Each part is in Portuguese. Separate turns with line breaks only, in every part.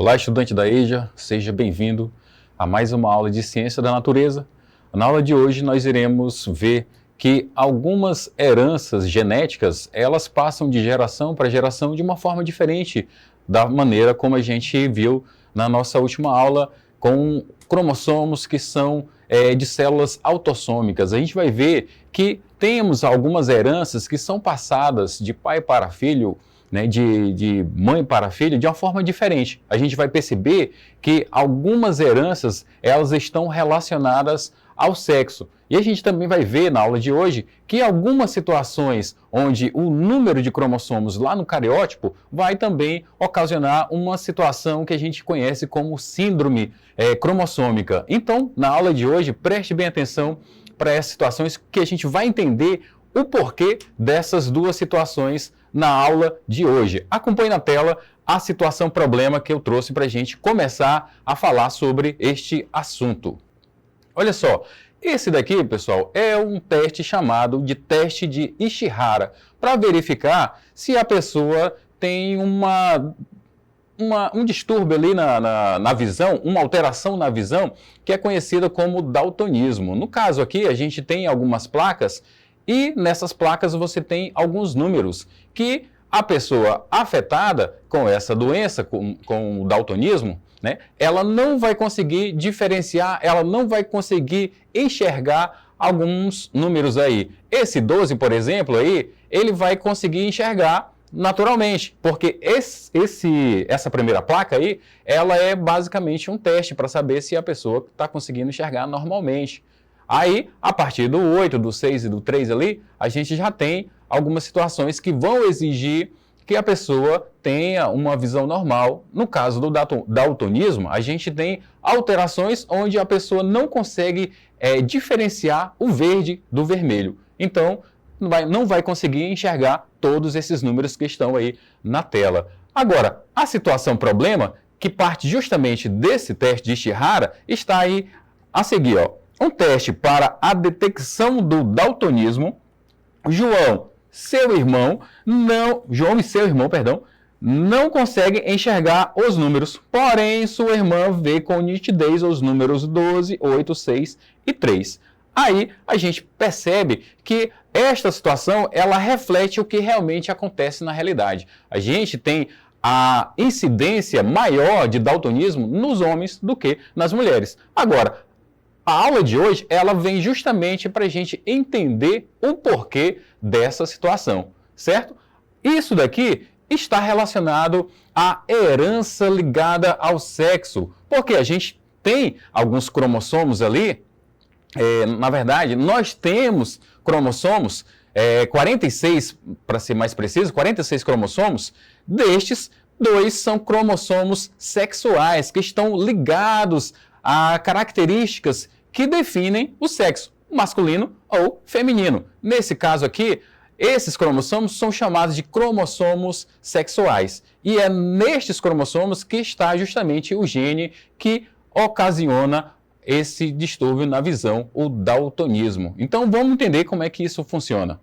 Olá, estudante da EJA, seja bem-vindo a mais uma aula de Ciência da Natureza. Na aula de hoje nós iremos ver que algumas heranças genéticas, elas passam de geração para geração de uma forma diferente da maneira como a gente viu na nossa última aula com cromossomos que são de células autossômicas. A gente vai ver que temos algumas heranças que são passadas de pai para filho, né, de mãe para filho, de uma forma diferente. A gente vai perceber que algumas heranças, elas estão relacionadas ao sexo. E a gente também vai ver na aula de hoje que algumas situações onde o número de cromossomos lá no cariótipo vai também ocasionar uma situação que a gente conhece como síndrome cromossômica. Então, na aula de hoje, preste bem atenção para essas situações que a gente vai entender o porquê dessas duas situações na aula de hoje. Acompanhe na tela a situação problema que eu trouxe para a gente começar a falar sobre este assunto. Olha só, esse daqui, pessoal, é um teste chamado de teste de Ishihara, para verificar se a pessoa tem um distúrbio ali na visão, uma alteração na visão, que é conhecida como daltonismo. No caso aqui, a gente tem algumas placas e nessas placas você tem alguns números que a pessoa afetada com essa doença, com o daltonismo, né, ela não vai conseguir diferenciar, ela não vai conseguir enxergar alguns números aí. Esse 12, por exemplo, aí, ele vai conseguir enxergar naturalmente, porque essa primeira placa aí, ela é basicamente um teste para saber se a pessoa está conseguindo enxergar normalmente. Aí, a partir do 8, do 6 e do 3 ali, a gente já tem algumas situações que vão exigir que a pessoa tenha uma visão normal. No caso do daltonismo, a gente tem alterações onde a pessoa não consegue diferenciar o verde do vermelho. Então, não vai conseguir enxergar todos esses números que estão aí na tela. Agora, a situação problema, que parte justamente desse teste de Ishihara, está aí a seguir, ó. Um teste para a detecção do daltonismo. João e seu irmão, não conseguem enxergar os números, porém sua irmã vê com nitidez os números 12, 8, 6 e 3. Aí a gente percebe que esta situação, ela reflete o que realmente acontece na realidade. A gente tem a incidência maior de daltonismo nos homens do que nas mulheres. Agora, a aula de hoje, ela vem justamente para a gente entender o porquê dessa situação, certo? Isso daqui está relacionado à herança ligada ao sexo, porque a gente tem alguns cromossomos ali, na verdade, nós temos cromossomos, 46, para ser mais preciso, 46 cromossomos, destes, 2 são cromossomos sexuais, que estão ligados a características que definem o sexo, masculino ou feminino. Nesse caso aqui, esses cromossomos são chamados de cromossomos sexuais. E é nestes cromossomos que está justamente o gene que ocasiona esse distúrbio na visão, o daltonismo. Então vamos entender como é que isso funciona.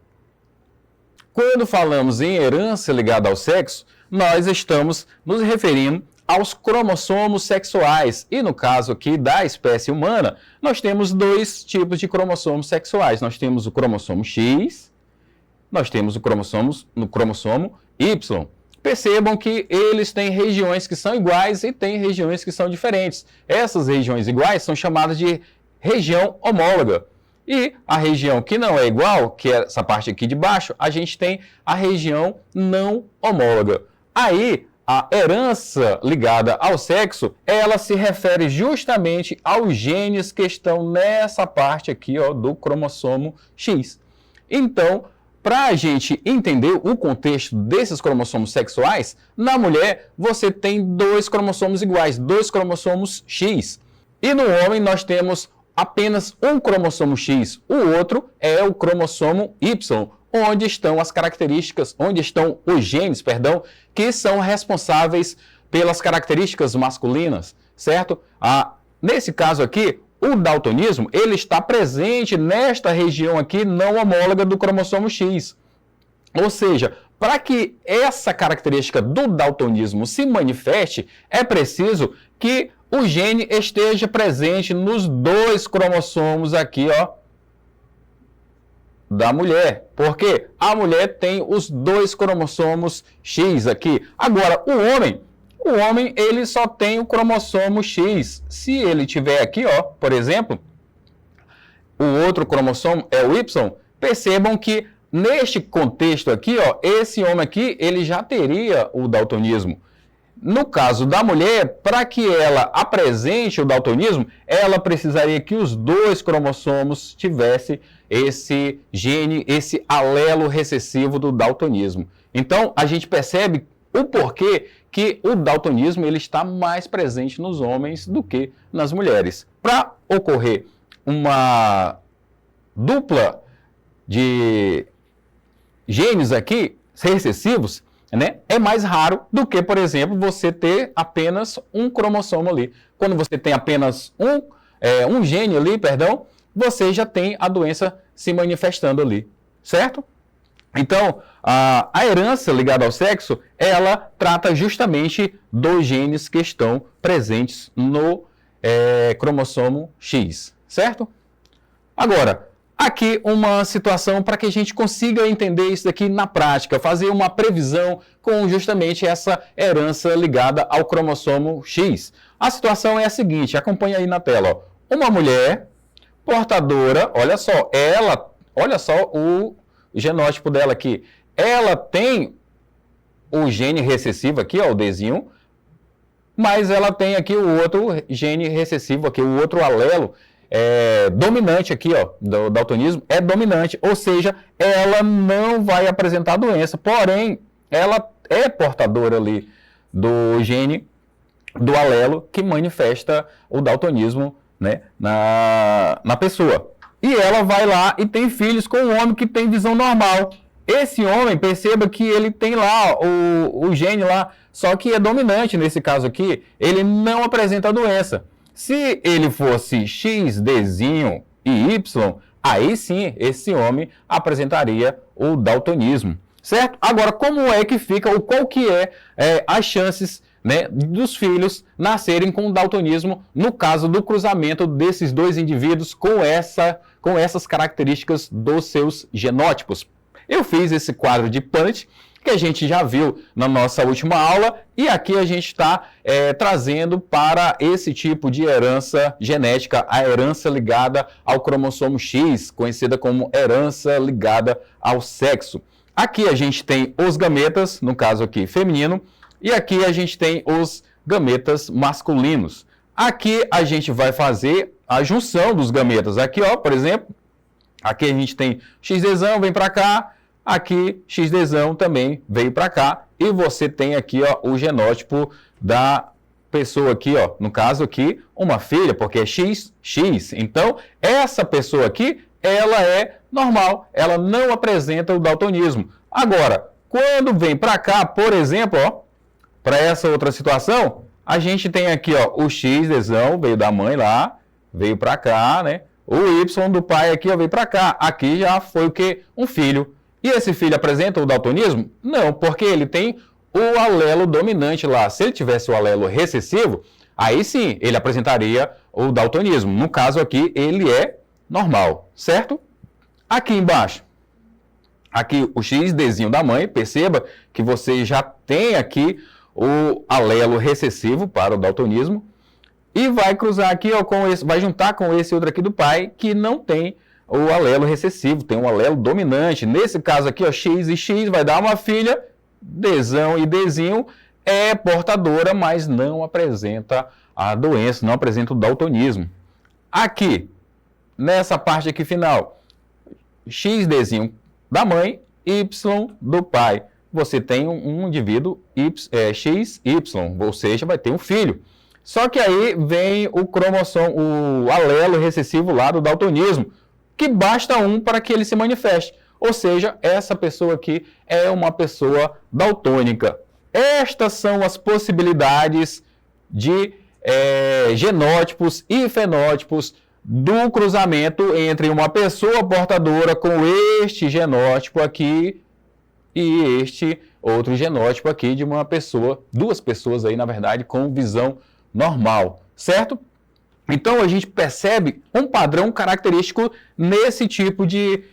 Quando falamos em herança ligada ao sexo, nós estamos nos referindo aos cromossomos sexuais. E no caso aqui da espécie humana, nós temos 2 tipos de cromossomos sexuais. Nós temos o cromossomo X, nós temos o cromossomo Y. Percebam que eles têm regiões que são iguais e têm regiões que são diferentes. Essas regiões iguais são chamadas de região homóloga. E a região que não é igual, que é essa parte aqui de baixo, a gente tem a região não homóloga. Aí, a herança ligada ao sexo, ela se refere justamente aos genes que estão nessa parte aqui, ó, do cromossomo X. Então, para a gente entender o contexto desses cromossomos sexuais, na mulher você tem 2 cromossomos iguais, 2 cromossomos X. E no homem nós temos apenas um cromossomo X, o outro é o cromossomo Y, onde estão as características, onde estão os genes, que são responsáveis pelas características masculinas, certo? Nesse caso aqui, o daltonismo, ele está presente nesta região aqui não homóloga do cromossomo X. Ou seja, para que essa característica do daltonismo se manifeste, é preciso que o gene esteja presente nos 2 cromossomos aqui, ó, da mulher. Porque a mulher tem os 2 cromossomos X aqui. Agora, o homem ele só tem o cromossomo X. Se ele tiver aqui, ó, por exemplo, o outro cromossomo é o Y, percebam que neste contexto aqui, ó, esse homem aqui, ele já teria o daltonismo. No caso da mulher, para que ela apresente o daltonismo, ela precisaria que os 2 cromossomos tivessem esse gene, esse alelo recessivo do daltonismo. Então, a gente percebe o porquê que o daltonismo ele está mais presente nos homens do que nas mulheres. Para ocorrer uma dupla de genes aqui, recessivos, né, é mais raro do que, por exemplo, você ter apenas um cromossomo ali. Quando você tem apenas um gene ali, perdão, você já tem a doença se manifestando ali, certo? Então, a herança ligada ao sexo, ela trata justamente dos genes que estão presentes no cromossomo X, certo? Agora, aqui uma situação para que a gente consiga entender isso daqui na prática, fazer uma previsão com justamente essa herança ligada ao cromossomo X. A situação é a seguinte, acompanha aí na tela, ó. Uma mulher portadora, olha só o genótipo dela aqui. Ela tem o gene recessivo aqui, ó, o Dzinho, mas ela tem aqui o outro gene recessivo aqui, o outro alelo dominante aqui, ó, do daltonismo, é dominante, ou seja, ela não vai apresentar doença, porém, ela é portadora ali do gene, do alelo que manifesta o daltonismo, né, na pessoa. E ela vai lá e tem filhos com um homem que tem visão normal. Esse homem, perceba que ele tem lá o gene lá, só que é dominante nesse caso aqui, ele não apresenta doença. Se ele fosse XDzinho e Y, aí sim, esse homem apresentaria o daltonismo, certo? Agora, como é que fica, ou qual que é as chances, né, dos filhos nascerem com daltonismo no caso do cruzamento desses 2 indivíduos com essas características dos seus genótipos? Eu fiz esse quadro de Punnett, que a gente já viu na nossa última aula, e aqui a gente está trazendo para esse tipo de herança genética, a herança ligada ao cromossomo X, conhecida como herança ligada ao sexo. Aqui a gente tem os gametas, no caso aqui feminino, e aqui a gente tem os gametas masculinos. Aqui a gente vai fazer a junção dos gametas. Aqui, ó, por exemplo, aqui a gente tem XDzão, vem para cá. Aqui, XDzão também veio para cá. E você tem aqui, ó, o genótipo da pessoa aqui, ó. No caso aqui, uma filha, porque é XX. Então, essa pessoa aqui, ela é normal. Ela não apresenta o daltonismo. Agora, quando vem para cá, por exemplo, ó, para essa outra situação, a gente tem aqui, ó, o XDzão veio da mãe lá, veio para cá, né? O Y do pai aqui, ó, veio para cá. Aqui já foi o quê? Um filho. E esse filho apresenta o daltonismo? Não, porque ele tem o alelo dominante lá. Se ele tivesse o alelo recessivo, aí sim, ele apresentaria o daltonismo. No caso aqui, ele é normal, certo? Aqui embaixo, aqui o XDzinho da mãe, perceba que você já tem aqui o alelo recessivo para o daltonismo. E vai cruzar aqui, ó, com esse, vai juntar com esse outro aqui do pai, que não tem o alelo recessivo, tem um alelo dominante. Nesse caso aqui, ó, X e X vai dar uma filha, Dzão e Dzinho é portadora, mas não apresenta a doença, não apresenta o daltonismo. Aqui, nessa parte aqui final, XDzinho da mãe, Y do pai. Você tem um indivíduo XY, ou seja, vai ter um filho. Só que aí vem o cromossomo, o alelo recessivo lá do daltonismo, que basta um para que ele se manifeste. Ou seja, essa pessoa aqui é uma pessoa daltônica. Estas são as possibilidades de genótipos e fenótipos do cruzamento entre uma pessoa portadora com este genótipo aqui e este outro genótipo aqui de uma pessoa, duas pessoas aí, na verdade, com visão normal, certo? Então, a gente percebe um padrão característico nesse tipo de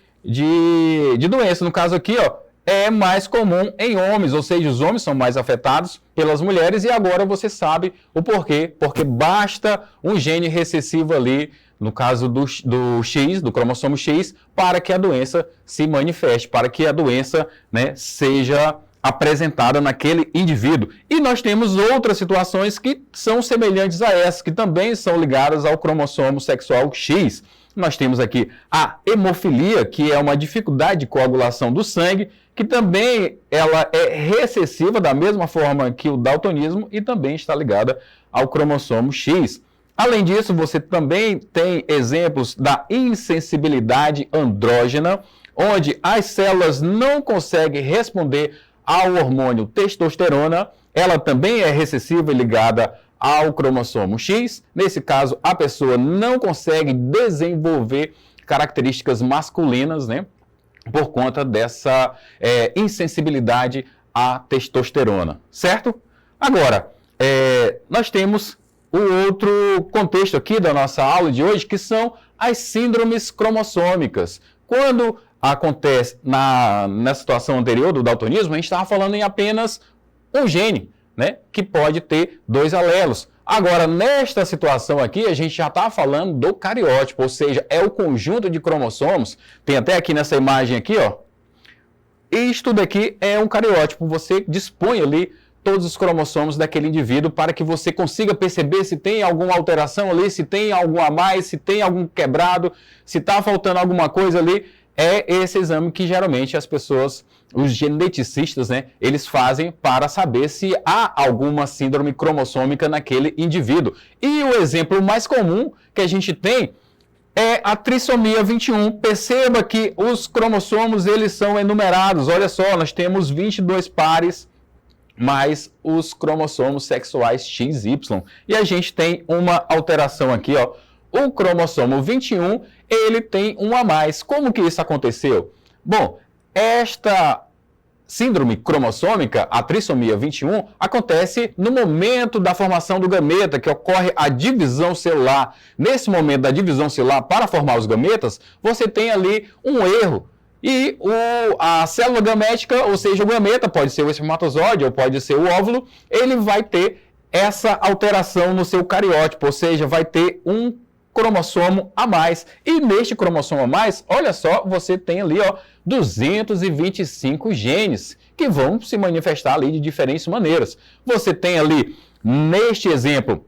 doença. No caso aqui, ó, é mais comum em homens, ou seja, os homens são mais afetados pelas mulheres, e agora você sabe o porquê. Porque basta um gene recessivo ali, no caso do X, do cromossomo X, para que a doença se manifeste, para que a doença, né, seja apresentada naquele indivíduo. E nós temos outras situações que são semelhantes a essas, que também são ligadas ao cromossomo sexual X. Nós temos aqui a hemofilia, que é uma dificuldade de coagulação do sangue, que também ela é recessiva da mesma forma que o daltonismo e também está ligada ao cromossomo X. Além disso, você também tem exemplos da insensibilidade andrógena, onde as células não conseguem responder ao hormônio testosterona. Ela também é recessiva e ligada ao cromossomo X. Nesse caso, a pessoa não consegue desenvolver características masculinas, né, por conta dessa insensibilidade à testosterona, certo? Agora, nós temos o outro contexto aqui da nossa aula de hoje, que são as síndromes cromossômicas. Quando acontece na situação anterior do daltonismo, a gente estava falando em apenas um gene, né, que pode ter 2 alelos. Agora, nesta situação aqui, a gente já está falando do cariótipo, ou seja, é o conjunto de cromossomos. Tem até aqui nessa imagem aqui, ó. Isto daqui é um cariótipo. Você dispõe ali todos os cromossomos daquele indivíduo para que você consiga perceber se tem alguma alteração ali, se tem algum a mais, se tem algum quebrado, se está faltando alguma coisa ali. É esse exame que geralmente as pessoas, os geneticistas, né, eles fazem para saber se há alguma síndrome cromossômica naquele indivíduo. E o exemplo mais comum que a gente tem é a trissomia 21. Perceba que os cromossomos, eles são enumerados. Olha só, nós temos 22 pares mais os cromossomos sexuais XY. E a gente tem uma alteração aqui, ó. O cromossomo 21, ele tem um a mais. Como que isso aconteceu? Bom, esta síndrome cromossômica, a trissomia 21, acontece no momento da formação do gameta, que ocorre a divisão celular. Nesse momento da divisão celular, para formar os gametas, você tem ali um erro. E a célula gamética, ou seja, o gameta, pode ser o espermatozoide ou pode ser o óvulo, ele vai ter essa alteração no seu cariótipo, ou seja, vai ter um cromossomo a mais. E neste cromossomo a mais, olha só, você tem ali, ó, 225 genes que vão se manifestar ali de diferentes maneiras. Você tem ali, neste exemplo,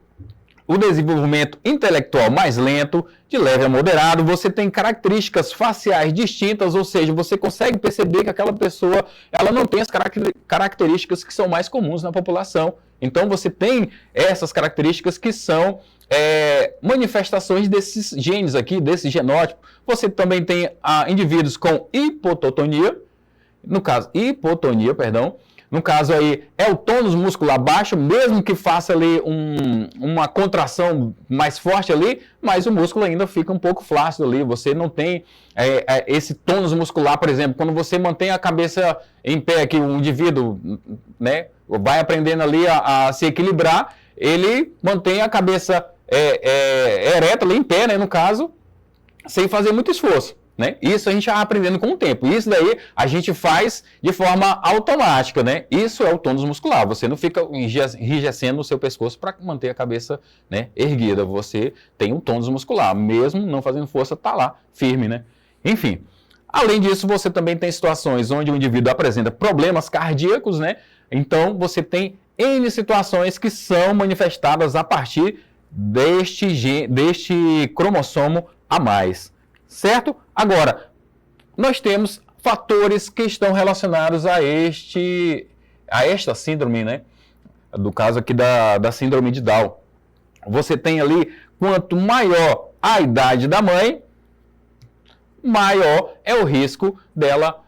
o desenvolvimento intelectual mais lento, de leve a moderado. Você tem características faciais distintas, ou seja, você consegue perceber que aquela pessoa ela não tem as características que são mais comuns na população. Então, você tem essas características que são manifestações desses genes aqui, desse genótipo. Você também tem indivíduos com hipotonia, no caso aí é o tônus muscular baixo, mesmo que faça ali uma contração mais forte ali, mas o músculo ainda fica um pouco flácido ali. Você não tem esse tônus muscular, por exemplo, quando você mantém a cabeça em pé aqui, o indivíduo, né, vai aprendendo ali a se equilibrar, ele mantém a cabeça ereta ali em pé, né, no caso, sem fazer muito esforço. Né? Isso a gente vai aprendendo com o tempo. Isso daí a gente faz de forma automática, né? Isso é o tônus muscular. Você não fica enrijecendo o seu pescoço para manter a cabeça, né, erguida. Você tem um tônus muscular. Mesmo não fazendo força, está lá, firme, né? Enfim, além disso, você também tem situações onde o indivíduo apresenta problemas cardíacos, né? Então, você tem N situações que são manifestadas a partir deste cromossomo a mais. Certo? Agora, nós temos fatores que estão relacionados a esta síndrome, né? Do caso aqui da síndrome de Down. Você tem ali, quanto maior a idade da mãe, maior é o risco dela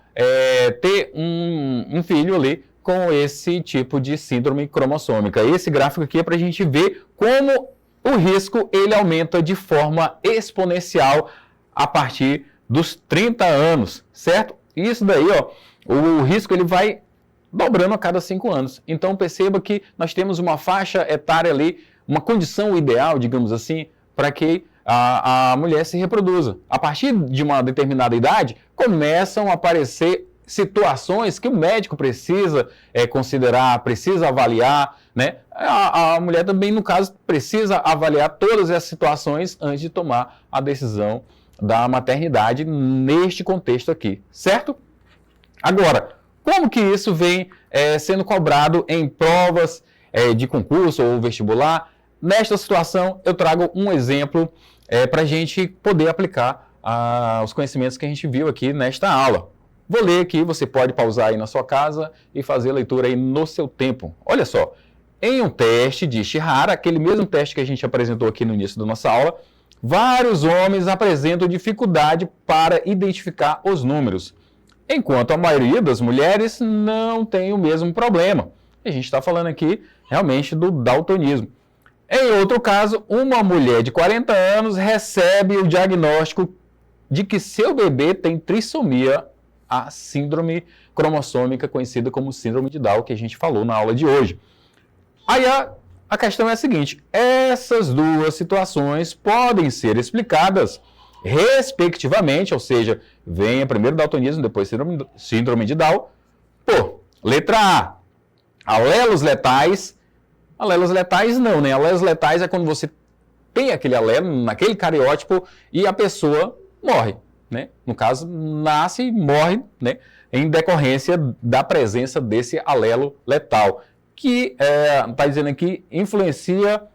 ter um filho ali com esse tipo de síndrome cromossômica. Esse gráfico aqui é para a gente ver como o risco ele aumenta de forma exponencial a partir dos 30 anos, certo? Isso daí, ó, o risco ele vai dobrando a cada 5 anos. Então perceba que nós temos uma faixa etária ali, uma condição ideal, digamos assim, para que a mulher se reproduza. A partir de uma determinada idade, começam a aparecer situações que o médico precisa considerar, precisa avaliar, né? A mulher também, no caso, precisa avaliar todas essas situações antes de tomar a decisão da maternidade neste contexto aqui, certo? Agora, como que isso vem sendo cobrado em provas de concurso ou vestibular? Nesta situação, eu trago um exemplo para a gente poder aplicar os conhecimentos que a gente viu aqui nesta aula. Vou ler aqui, você pode pausar aí na sua casa e fazer a leitura aí no seu tempo. Olha só, em um teste de Shihara, aquele mesmo teste que a gente apresentou aqui no início da nossa aula, vários homens apresentam dificuldade para identificar os números, enquanto a maioria das mulheres não tem o mesmo problema. A gente está falando aqui realmente do daltonismo. Em outro caso, uma mulher de 40 anos recebe o diagnóstico de que seu bebê tem trissomia, a síndrome cromossômica conhecida como síndrome de Down, que a gente falou na aula de hoje. Aí a questão é a seguinte, essas duas situações podem ser explicadas respectivamente, ou seja, venha primeiro daltonismo, depois síndrome de Down, por letra A, alelos letais não, né? Alelos letais é quando você tem aquele alelo naquele cariótipo e a pessoa morre, né? No caso, nasce e morre, né? Em decorrência da presença desse alelo letal, que está dizendo aqui, influência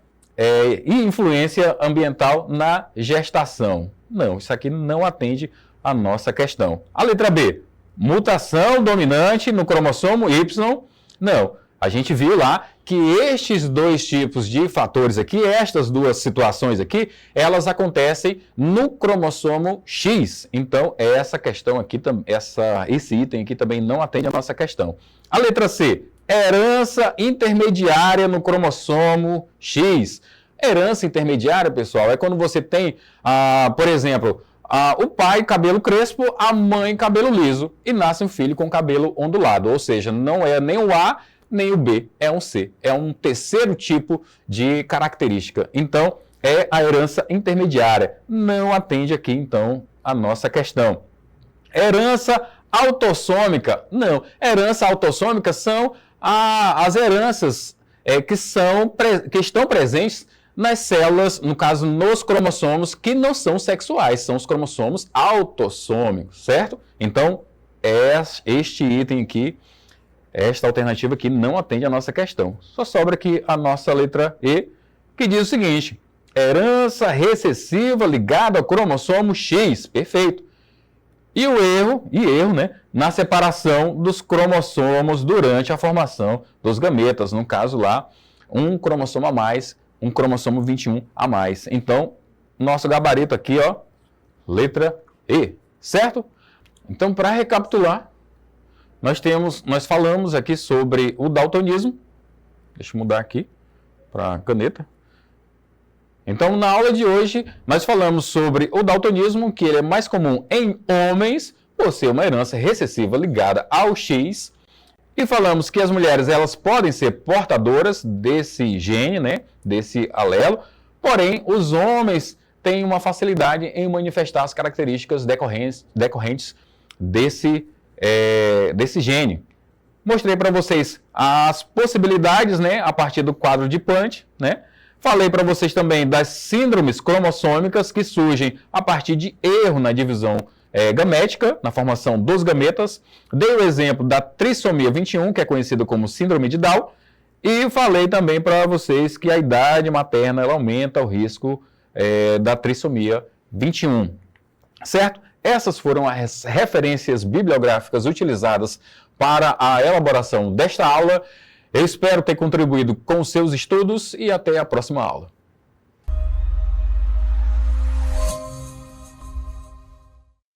ambiental na gestação. Não, isso aqui não atende a nossa questão. A letra B, mutação dominante no cromossomo Y. Não, a gente viu lá que estes dois tipos de fatores aqui, estas duas situações aqui, elas acontecem no cromossomo X. Então, essa questão aqui, esse item aqui também não atende a nossa questão. A letra C, herança intermediária no cromossomo X. Herança intermediária, pessoal, é quando você tem, por exemplo, o pai cabelo crespo, a mãe cabelo liso, e nasce um filho com cabelo ondulado. Ou seja, não é nem o A, nem o B, é um C. É um terceiro tipo de característica. Então, é a herança intermediária. Não atende aqui, então, a nossa questão. Herança autossômica. Não. Herança autossômica são as heranças que estão presentes nas células, no caso, nos cromossomos que não são sexuais, são os cromossomos autossômicos, certo? Então, este item aqui, esta alternativa aqui não atende a nossa questão. Só sobra aqui a nossa letra E, que diz o seguinte, herança recessiva ligada ao cromossomo X, perfeito. E o erro, né, na separação dos cromossomos durante a formação dos gametas, no caso lá, um cromossomo a mais, um cromossomo 21 a mais. Então, nosso gabarito aqui, ó, letra E, certo? Então, para recapitular, nós falamos aqui sobre o daltonismo. Deixa eu mudar aqui para a caneta. Então, na aula de hoje, nós falamos sobre o daltonismo, que ele é mais comum em homens, por ser uma herança recessiva ligada ao X. E falamos que as mulheres elas podem ser portadoras desse gene, né, desse alelo, porém, os homens têm uma facilidade em manifestar as características decorrentes desse gene. Mostrei para vocês as possibilidades, né, a partir do quadro de Punt, né? Falei para vocês também das síndromes cromossômicas que surgem a partir de erro na divisão gamética, na formação dos gametas. Dei o exemplo da trissomia 21, que é conhecida como síndrome de Down, e falei também para vocês que a idade materna ela aumenta o risco da trissomia 21, certo? Essas foram as referências bibliográficas utilizadas para a elaboração desta aula. Eu espero ter contribuído com os seus estudos e até a próxima aula.